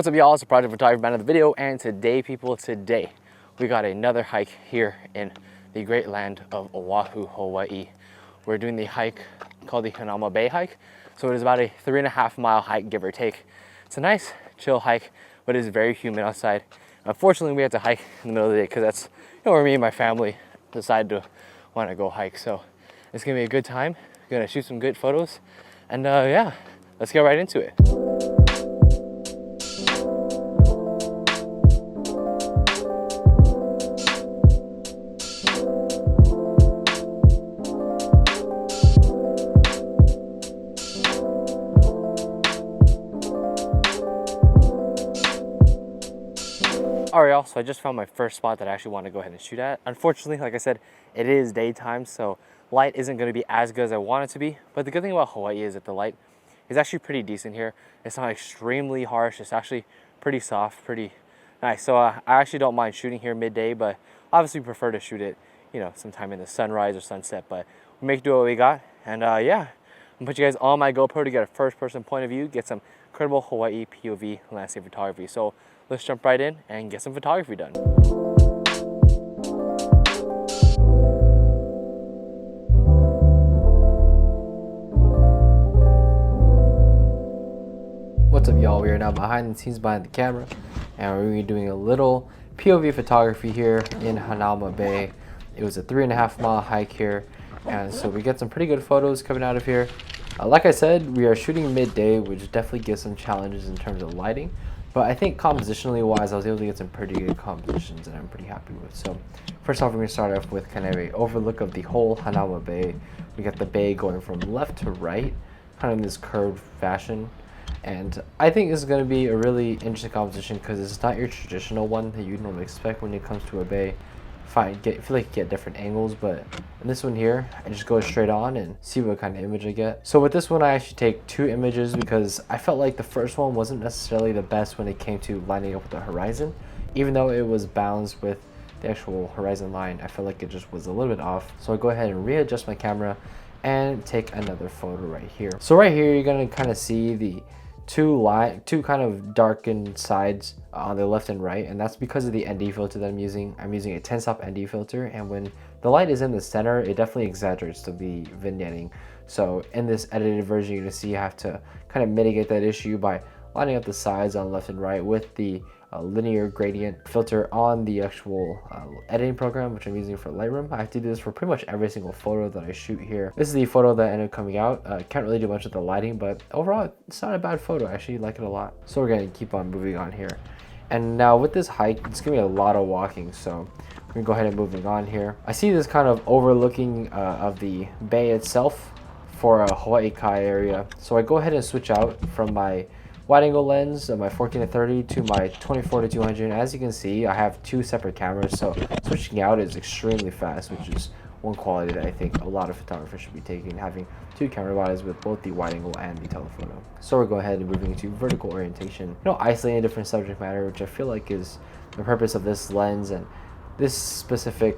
What's up, y'all? It's the Project Photography Man of the video, and today we got another hike here in the great land of Oahu, Hawaii. We're doing the hike called the Hanauma Bay hike. So it is about a 3.5 mile hike, give or take. It's a nice, chill hike, but it is very humid outside. Unfortunately, we had to hike in the middle of the day because that's where me and my family decided to want to go hike. So it's gonna be a good time. We're gonna shoot some good photos, and yeah, let's get right into it. Alright, y'all, so I just found my first spot that I actually want to go ahead and shoot at. Unfortunately, like I said, it is daytime, so light isn't going to be as good as I want it to be. But the good thing about Hawaii is that the light is actually pretty decent here. It's not extremely harsh. It's actually pretty soft, pretty nice. So I actually don't mind shooting here midday, but obviously prefer to shoot it, sometime in the sunrise or sunset. But we make do what we got. And yeah, I'm going to put you guys on my GoPro to get a first-person point of view, get some incredible Hawaii POV landscape photography. So let's jump right in and get some photography done. What's up, y'all? We are now behind the scenes behind the camera, and we're going to be doing a little POV photography here in Hanauma Bay. It was a 3.5 mile hike here, and so we get some pretty good photos coming out of here. Like I said, we are shooting midday, which definitely gives some challenges in terms of lighting. But I think compositionally wise, I was able to get some pretty good compositions that I'm pretty happy with. So first off, we're going to start off with kind of a overlook of the whole Hanauma Bay. We got the bay going from left to right, kind of in this curved fashion. And I think this is going to be a really interesting composition because it's not your traditional one that you normally expect when it comes to a bay. I feel like you get different angles, but in this one here, I just go straight on and see what kind of image I get. So with this one, I actually take 2 images because I felt like the first one wasn't necessarily the best when it came to lining up with the horizon. Even though it was balanced with the actual horizon line, I felt like it just was a little bit off. So I go ahead and readjust my camera and take another photo right here. So right here, you're gonna kind of see the two kind of darkened sides on the left and right, and that's because of the ND filter that I'm using. I'm using a 10-stop ND filter, and when the light is in the center, it definitely exaggerates the vignetting. So in this edited version, you're gonna see I have to kind of mitigate that issue by lining up the sides on left and right with the linear gradient filter on the actual editing program, which I'm using for Lightroom. I have to do this for pretty much every single photo that I shoot here. This is the photo that ended up coming out. Can't really do much with the lighting, but overall, it's not a bad photo. I actually like it a lot. So we're gonna keep on moving on here. And now with this hike, it's gonna be a lot of walking, so we're gonna go ahead and moving on here. I see this kind of overlooking of the bay itself for a Hawaii Kai area. So I go ahead and switch out from my wide angle lens of my 14-30 to my 24-200, and as you can see, I have 2 separate cameras, so switching out is extremely fast, which is one quality that I think a lot of photographers should be taking, having 2 camera bodies with both the wide angle and the telephoto. So we're going ahead and moving into vertical orientation, isolating a different subject matter, which I feel like is the purpose of this lens, and this specific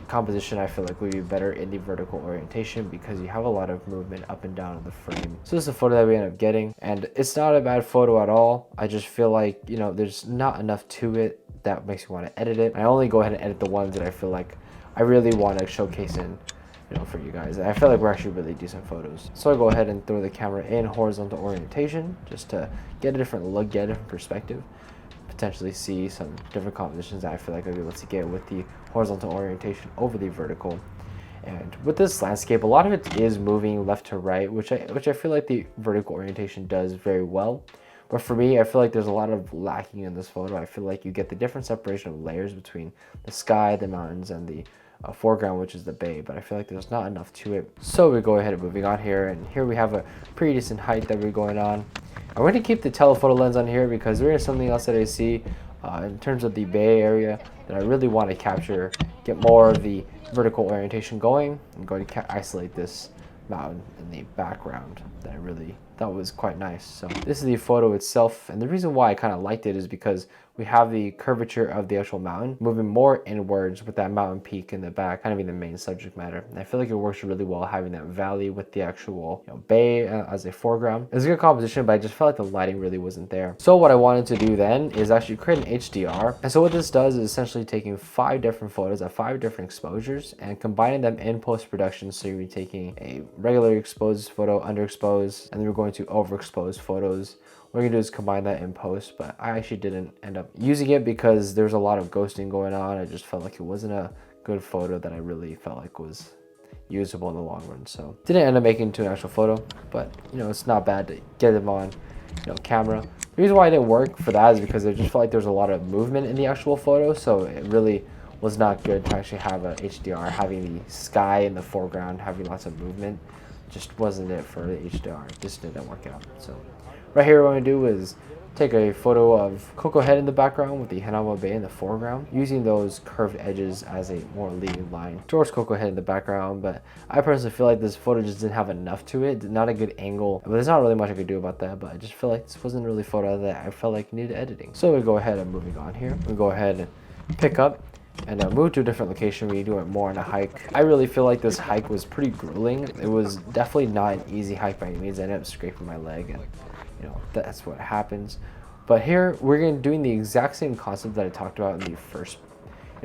composition I feel like would be better in the vertical orientation because you have a lot of movement up and down in the frame. So this is a photo that we end up getting, and it's not a bad photo at all. I just feel like there's not enough to it that makes me want to edit it. I only go ahead and edit the ones that I feel like I really want to showcase in for you guys. I feel like we're actually really decent photos. So I go ahead and throw the camera in horizontal orientation just to get a different look, get a different perspective, potentially see some different compositions that I feel like I'll be able to get with the horizontal orientation over the vertical. And with this landscape, a lot of it is moving left to right, which I feel like the vertical orientation does very well. But for me, I feel like there's a lot of lacking in this photo. I feel like you get the different separation of layers between the sky, the mountains, and the foreground, which is the bay, but I feel like there's not enough to it. So we go ahead and moving on here, and here we have a pretty decent height that we're going on. I'm going to keep the telephoto lens on here because there is something else that I see in terms of the bay area that I really want to capture, get more of the vertical orientation going. I'm going to isolate this mountain in the background that I really thought was quite nice. So this is the photo itself, and the reason why I kind of liked it is because we have the curvature of the actual mountain moving more inwards with that mountain peak in the back kind of being the main subject matter. And I feel like it works really well having that valley with the actual bay as a foreground. It's a good composition, but I just felt like the lighting really wasn't there. So what I wanted to do then is actually create an HDR. And so what this does is essentially taking 5 different photos at 5 different exposures and combining them in post-production. So you're taking a regular exposed photo, underexposed, and then we're going to overexposed photos. What we're gonna do is combine that in post, but I actually didn't end up using it because there's a lot of ghosting going on. I just felt like it wasn't a good photo that I really felt like was usable in the long run. So didn't end up making it into an actual photo, but it's not bad to get them on camera. The reason why it didn't work for that is because I just felt like there's a lot of movement in the actual photo, so it really was not good to actually have a HDR. Having the sky in the foreground, having lots of movement, just wasn't it for the HDR. It just didn't work out. So right here, what I'm gonna do is take a photo of JëKo Head in the background with the Hanauma Bay in the foreground, using those curved edges as a more leading line towards JëKo Head in the background. But I personally feel like this photo just didn't have enough to it, not a good angle, but there's not really much I could do about that. But I just feel like this wasn't really a photo that I felt like needed editing. So we go ahead and moving on here. We go ahead and pick up and move to a different location. We do it more on a hike. I really feel like this hike was pretty grueling. It was definitely not an easy hike by any means. I ended up scraping my leg, and that's what happens. But here we're going to doing the exact same concept that I talked about in the first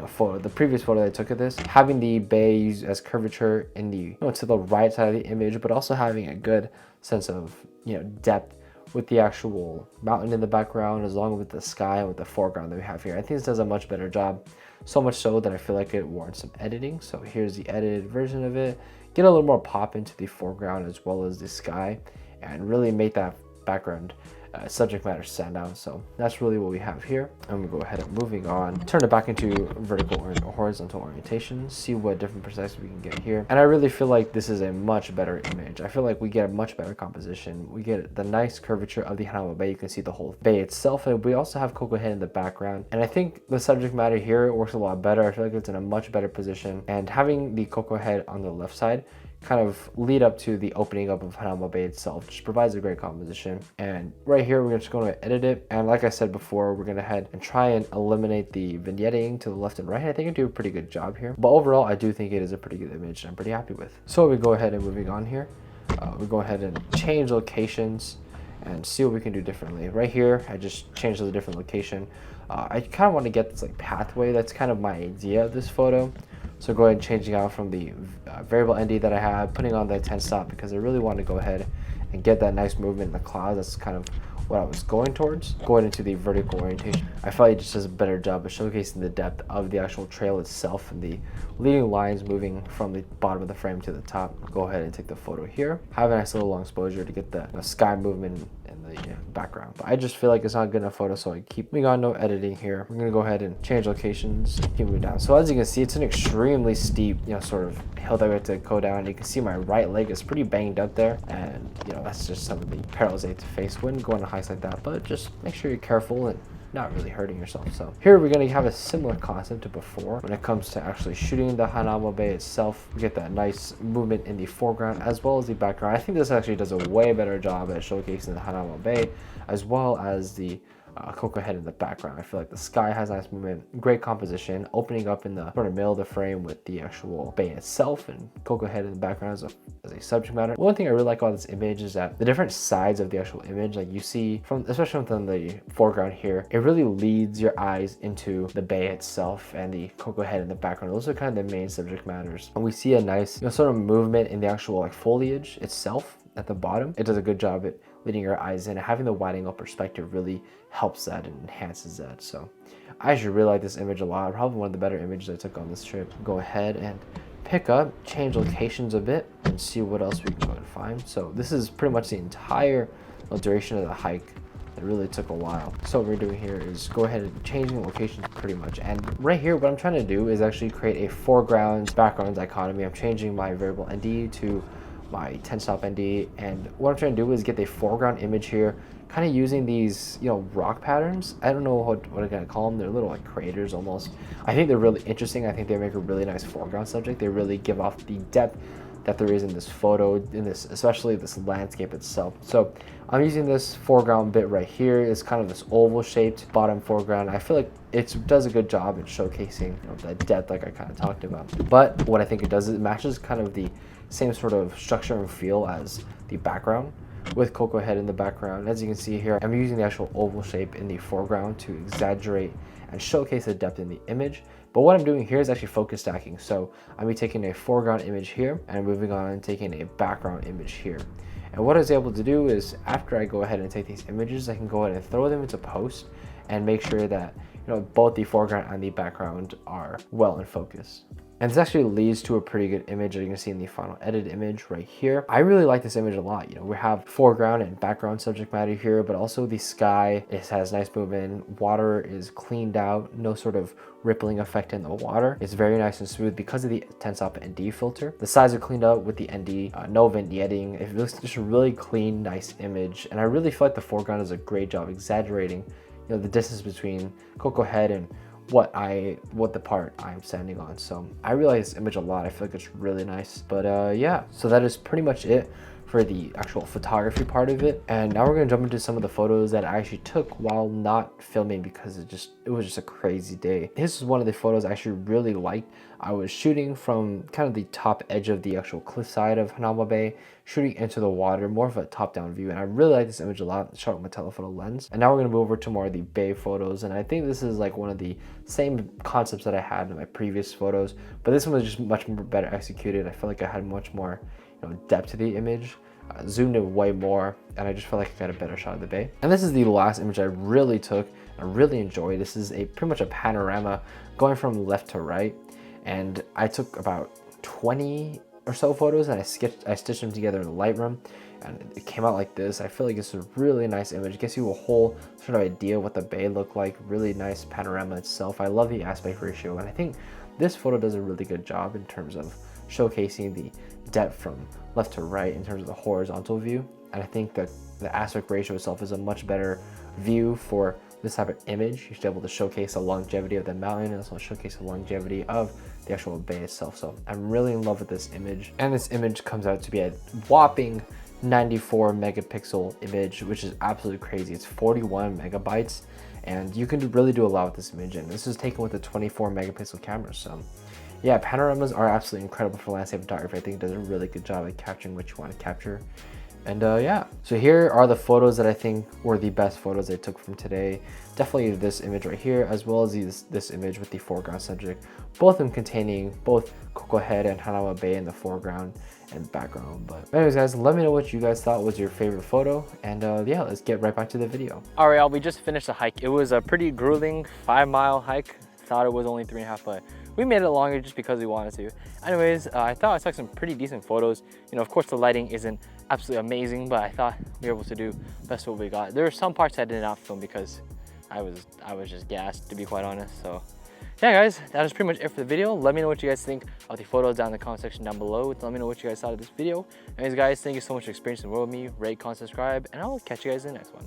photo, the previous photo that I took of this, having the bay used as curvature in the to the right side of the image, but also having a good sense of depth with the actual mountain in the background, as long with the sky and with the foreground that we have here. I think this does a much better job, so much so that I feel like it warrants some editing. So here's the edited version of it. Get a little more pop into the foreground as well as the sky, and really make that background subject matter stand out. So that's really what we have here. I'm gonna go ahead and moving on, turn it back into vertical or horizontal orientation, see what different perspectives we can get here. And I really feel like this is a much better image. I feel like we get a much better composition. We get the nice curvature of the Hanauma Bay. You can see the whole bay itself, and we also have JëKo Head in the background. And I think the subject matter here works a lot better. I feel like it's in a much better position, and having the JëKo Head on the left side kind of lead up to the opening up of Hanauma Bay itself, just provides a great composition. And right here, we're just going to edit it. And like I said before, we're going to head and try and eliminate the vignetting to the left and right. I think I do a pretty good job here. But overall, I do think it is a pretty good image I'm pretty happy with. So we go ahead and moving on here. We go ahead and change locations and see what we can do differently. Right here, I just changed to a different location. I kind of want to get this pathway. That's kind of my idea of this photo. So go ahead and changing out from the variable ND that I have, putting on the 10 stop, because I really want to go ahead and get that nice movement in the clouds. That's kind of what I was going towards. Going into the vertical orientation, I felt like it just does a better job of showcasing the depth of the actual trail itself and the leading lines moving from the bottom of the frame to the top. Go ahead and take the photo here. Have a nice little long exposure to get the sky movement in the background. But I just feel like it's not a good enough photo, so we got no editing here. We're gonna go ahead and change locations, keep moving down. So as you can see, it's an extremely steep, sort of hill that we have to go down. You can see my right leg is pretty banged up there, and that's just some of the perils I have to face when going on hikes like that. But just make sure you're careful and not really hurting yourself. So here we're going to have a similar concept to before when it comes to actually shooting the Hanauma Bay itself. We get that nice movement in the foreground as well as the background. I think this actually does a way better job at showcasing the Hanauma Bay as well as the JëKo Head in the background. I feel like the sky has nice movement, great composition, opening up in the sort of middle of the frame with the actual bay itself, and JëKo Head in the background as a subject matter. One thing I really like about this image is that the different sides of the actual image, like you see from, especially from the foreground here, it really leads your eyes into the bay itself and the JëKo Head in the background. Those are kind of the main subject matters. And we see a nice sort of movement in the actual foliage itself at the bottom. It does a good job at leading your eyes in. Having the wide angle perspective really helps that and enhances that. So I actually really like this image a lot. Probably one of the better images I took on this trip. Go ahead and pick up, change locations a bit, and see what else we can go and find. So this is pretty much the entire duration of the hike. It really took a while. So what we're doing here is go ahead and changing locations pretty much. And right here, what I'm trying to do is actually create a foreground background dichotomy. I'm changing my variable ND to my 10 stop ND, and what I'm trying to do is get the foreground image here, kind of using these rock patterns. I don't know what I'm gonna call them. They're little craters almost. I think they're really interesting. I think they make a really nice foreground subject. They really give off the depth that there is in this photo, especially this landscape itself. So I'm using this foreground bit right here. It's kind of this oval shaped bottom foreground. I feel like it does a good job in showcasing, you know, that depth like I kind of talked about. But what I think it does is it matches kind of the same sort of structure and feel as the background, with Coco Head in the background. As you can see here, I'm using the actual oval shape in the foreground to exaggerate and showcase the depth in the image. But what I'm doing here is actually focus stacking. So I'm taking a foreground image here and moving on and taking a background image here. And what I was able to do is, after I go ahead and take these images, I can go ahead and throw them into post and make sure that, you know, both the foreground and the background are well in focus. And this actually leads to a pretty good image that you can see in the final edit image right here. I really like this image a lot. You know, we have foreground and background subject matter here, but also the sky, it has nice movement. Water is cleaned out, no sort of rippling effect in the water. It's very nice and smooth because of the Tensop ND filter. The sides are cleaned out with the ND, no vignetting. It looks just a really clean, nice image. And I really feel like the foreground does a great job exaggerating, you know, the distance between Coco Head and what the part I'm standing on. So I really like this image a lot. I feel like it's really nice. But yeah, so that is pretty much it for the actual photography part of it. And now we're gonna jump into some of the photos that I actually took while not filming, because it was just a crazy day. This is one of the photos I actually really liked. I was shooting from kind of the top edge of the actual cliffside of Hanauma Bay, shooting into the water, more of a top-down view, and I really like this image a lot, shot with my telephoto lens. And now we're gonna move over to more of the bay photos, and I think this is like one of the same concepts that I had in my previous photos, but this one was just much more better executed. I feel like I had much more, you know, depth to the image, zoomed in way more, and I just felt like I got a better shot of the bay. And this is the last image I really took, I really enjoyed. This is pretty much a panorama going from left to right, and I took about 20 or so photos, and I stitched them together in the Lightroom, and it came out like this. I feel like it's a really nice image. It gives you a whole sort of idea of what the bay looked like. Really nice panorama itself. I love the aspect ratio, and I think this photo does a really good job in terms of showcasing the depth from left to right in terms of the horizontal view. And I think that the aspect ratio itself is a much better view for this type of image. You should be able to showcase the longevity of the mountain and also showcase the longevity of the actual bay itself. So I'm really in love with this image, and this image comes out to be a whopping 94 megapixel image, which is absolutely crazy. It's 41 megabytes, and you can really do a lot with this image, and this is taken with a 24 megapixel camera. So yeah, panoramas are absolutely incredible for landscape photography. I think it does a really good job at capturing what you want to capture. And yeah, so here are the photos that I think were the best photos I took from today. Definitely this image right here, as well as this image with the foreground subject, both of them containing both Coco Head and Hanauma Bay in the foreground and background. But anyways guys, let me know what you guys thought was your favorite photo, and yeah, let's get right back to the video. All right, we just finished the hike. It was a pretty grueling 5-mile hike. Thought it was only 3.5, but we made it longer just because we wanted to. Anyways, I thought I took some pretty decent photos. You know, of course the lighting isn't absolutely amazing, but I thought we were able to do best what we got. There were some parts I did not film because I was just gassed, to be quite honest. So yeah guys, that is pretty much it for the video. Let me know what you guys think of the photos down in the comment section down below. Let me know what you guys thought of this video. Anyways guys, thank you so much for experiencing the world with me. Rate, comment, subscribe, and I'll catch you guys in the next one.